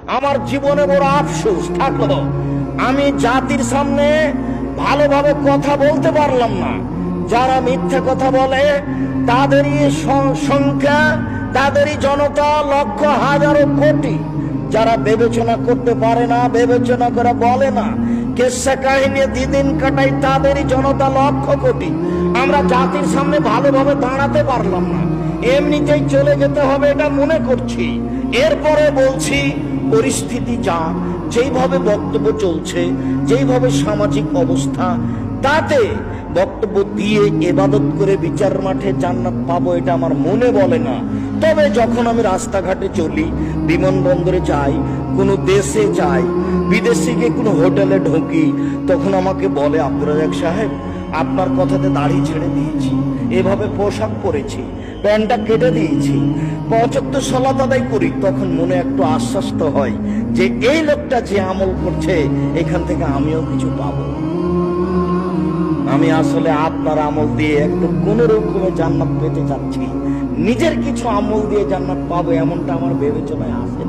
আমার জীবনে বড় আফসোস থাকলো, আমি জাতির সামনে ভালোভাবে কথা বলতে পারলাম না। যারা মিথ্যা কথা বলে তাদেরই সংখ্যা, তাদেরই জনতা লক্ষ হাজারো কোটি। যারা বিবেচনা করতে পারে না, বিবেচনা করে বলে না, কেসা কাহিনী দিন কাটাই, তাদেরই জনতা লক্ষ কোটি। আমরা জাতির সামনে ভালোভাবে দাঁড়াতে পারলাম না, এমনিতেই চলে যেতে হবে এটা মনে করছি। এরপরে বলছি, পরিস্থিতি যা, যেইভাবে বক্তব্য চলছে, যেইভাবে সামাজিক অবস্থা, তাতে বক্তব্য দিয়ে ইবাদত করে বিচার মাঠে জান্নাত পাবো এটা আমার মনে বলে না। তবে যখন আমি রাস্তাঘাটে চলি, বিমানবন্দরে যাই, কোনো দেশে যাই, বিদেশে গিয়ে কোনো হোটেলে ঢুকি, তখন আমাকে বলে, আব্দুর রাজ্জাক সাহেব, আপনার কথাতে দাড়ি ছেড়ে দিয়েছি, এভাবে পোশাক পরেছি, প্যান্টটা কেটে দিয়েছি, 75 সালাত আদায় করি, তখন মনে একটু আশ্বাস তো হয় যে এই লোকটা যে আমল করছে এখান থেকে আমিও কিছু পাবো। আমি আসলে আপনার আমল দিয়ে একটু কোন রকমে জান্নাত পেতে চাচ্ছি, নিজের কিছু আমল দিয়ে জান্নাত পাবো এমনটা আমার বিবেচনায় আছে।